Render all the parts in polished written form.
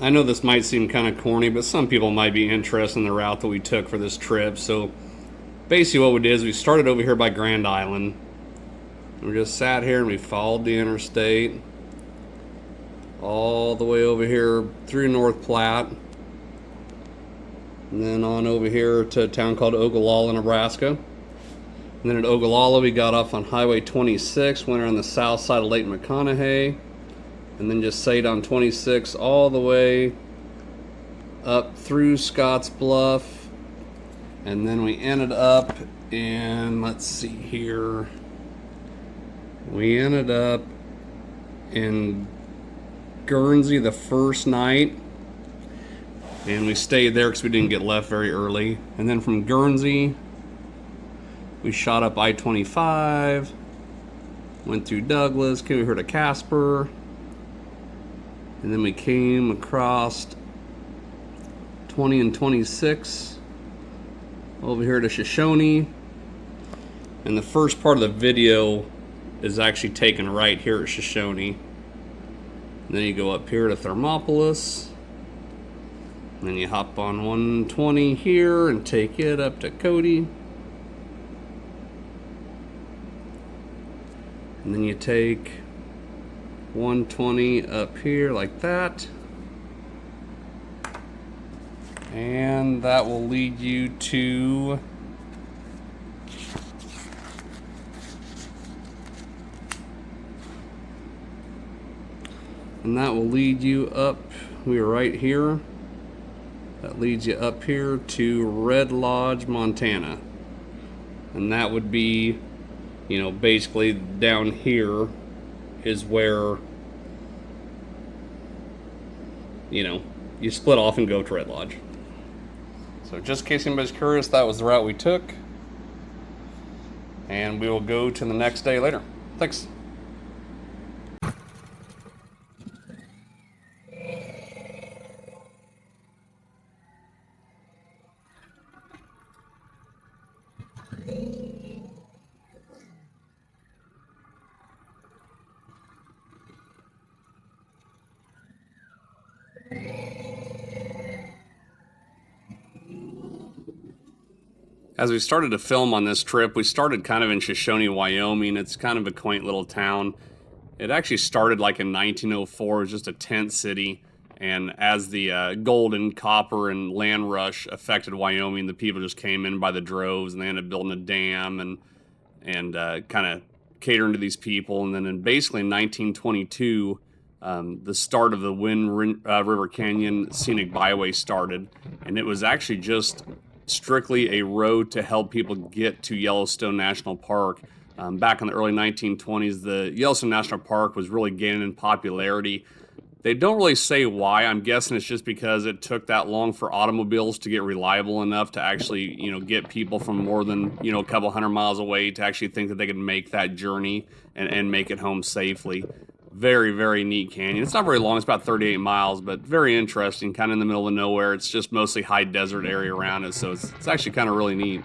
I know this might seem kind of corny, but some people might be interested in the route that we took for this trip. So basically what we did is we started over here by Grand Island. We just sat here and we followed the interstate all the way over here through North Platte, and then on over here to a town called Ogallala, Nebraska. And then at Ogallala we got off on Highway 26, went around the south side of Lake McConaughey, and then just stayed on 26 all the way up through Scotts Bluff, and then we ended up in, let's see here, we ended up in Guernsey the first night, and we stayed there because we didn't get left very early. And then from Guernsey we shot up I-25, went through Douglas, came over to Casper, and then we came across 20 and 26 over here to Shoshoni. And the first part of the video is actually taken right here at Shoshoni. And then you go up here to Thermopolis, and then you hop on 120 here and take it up to Cody. And then you take 120 up here like that, and that will lead you to up, we are right here, that leads you up here to Red Lodge, Montana. And that would be, you know, basically down here is where, you know, you split off and go to Red Lodge. So just in case anybody's curious, that was the route we took, and we will go to the next day later. Thanks. As we started to film on this trip, we started kind of in Shoshoni, Wyoming. It's kind of a quaint little town. It actually started like in 1904. It was just a tent city. And as the gold and copper and land rush affected Wyoming, the people just came in by the droves, and they ended up building a dam and kind of catering to these people. And then in basically 1922, the start of the Wind River Canyon Scenic Byway started. And it was actually just strictly a road to help people get to Yellowstone National Park. Back in the early 1920s, the Yellowstone National Park was really gaining in popularity. They don't really say why. I'm guessing it's just because it took that long for automobiles to get reliable enough to actually, you know, get people from more than, you know, a couple hundred miles away to actually think that they could make that journey and make it home safely. Very, very neat canyon. It's not very long. It's about 38 miles, but very interesting, kind of in the middle of nowhere. It's just mostly high desert area around it, so it's actually kind of really neat.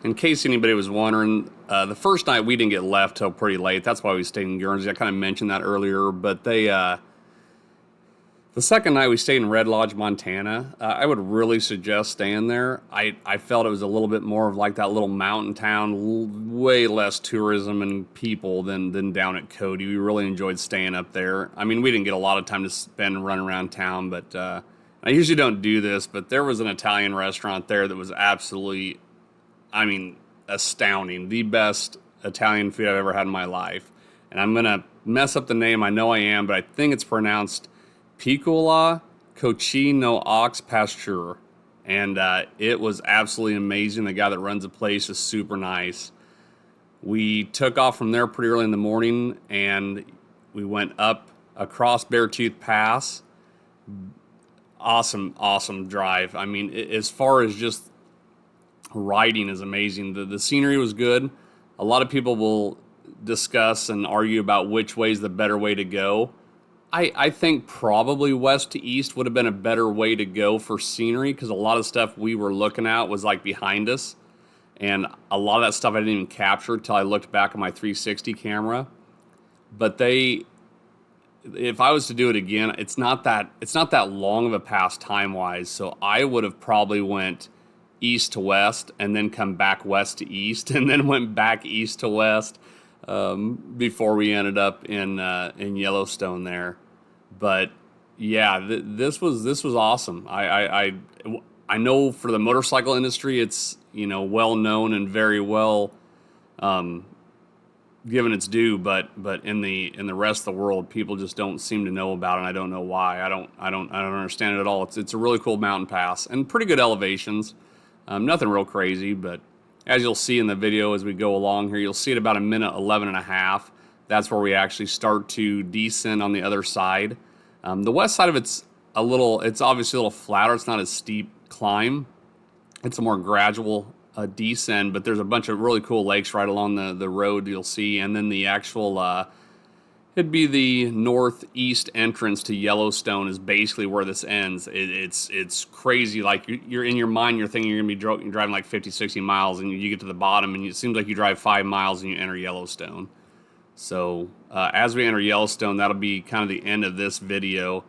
In case anybody was wondering, the first night we didn't get left till pretty late. That's why we stayed in Guernsey. I kind of mentioned that earlier, but the second night we stayed in Red Lodge, Montana. I would really suggest staying there. I felt it was a little bit more of like that little mountain town, way less tourism and people than down at Cody. We really enjoyed staying up there. I mean, we didn't get a lot of time to spend running around town, but I usually don't do this, but there was an Italian restaurant there that was absolutely, I mean, astounding. The best Italian food I've ever had in my life. And I'm going to mess up the name. I know I am, but I think it's pronounced Piccola Cochino Ox Pasture. And it was absolutely amazing. The guy that runs the place is super nice. We took off from there pretty early in the morning and we went up across Beartooth Pass. Awesome drive. I mean, as far as just riding is amazing. The scenery was good. A lot of people will discuss and argue about which way is the better way to go. I think probably west to east would have been a better way to go for scenery because a lot of stuff we were looking at was like behind us. And a lot of that stuff I didn't even capture until I looked back at my 360 camera. But if I was to do it again, it's not that long of a pass time-wise. So I would have probably went east to west and then come back west to east and then went back east to west before we ended up in Yellowstone there. But yeah, this was awesome. I know for the motorcycle industry, it's, you know, well known and very well given its due, but in the rest of the world, people just don't seem to know about it. And I don't know why. I don't understand it at all. It's a really cool mountain pass and pretty good elevations. Nothing real crazy, but as you'll see in the video as we go along here, you'll see at about a minute 11 and a half. That's where we actually start to descend on the other side. The west side of it's obviously a little flatter. It's not as steep climb. It's a more gradual descend, but there's a bunch of really cool lakes right along the road you'll see. And then the actual, it'd be the northeast entrance to Yellowstone is basically where this ends. It's crazy. Like you're in your mind, you're thinking you're going to be driving like 50, 60 miles and you get to the bottom and it seems like you drive 5 miles and you enter Yellowstone. So as we enter Yellowstone, that'll be kind of the end of this video.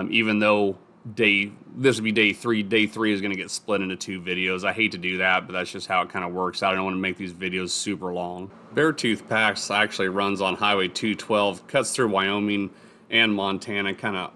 Even though this would be day 3. Day 3 is going to get split into 2 videos. I hate to do that, but that's just how it kind of works out. I don't want to make these videos super long. Beartooth Pass actually runs on Highway 212, cuts through Wyoming and Montana, kind of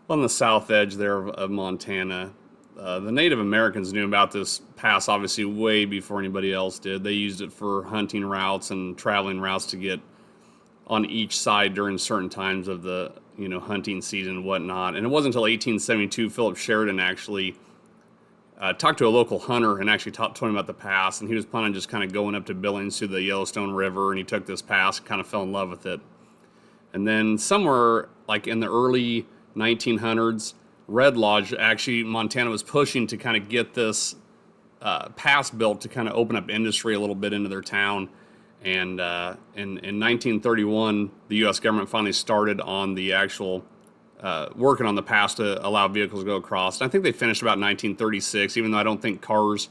on the south edge there of Montana. The Native Americans knew about this pass obviously way before anybody else did. They used it for hunting routes and traveling routes to get on each side during certain times of the hunting season and whatnot. And it wasn't until 1872 Philip Sheridan actually talked to a local hunter and actually told him about the pass, and he was planning on just kind of going up to Billings through the Yellowstone River, and he took this pass and kind of fell in love with it. And then somewhere like in the early 1900s, Red Lodge, actually Montana was pushing to kind of get this pass built to kind of open up industry a little bit into their town. And in 1931, the U.S. government finally started on the actual working on the pass to allow vehicles to go across. And I think they finished about 1936, even though I don't think cars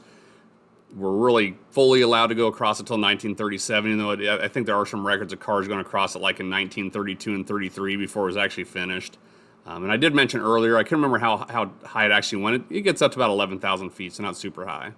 were really fully allowed to go across it until 1937, even though I think there are some records of cars going across it like in 1932 and 33 before it was actually finished. And I did mention earlier, I can't remember how high it actually went. It gets up to about 11,000 feet, so not super high.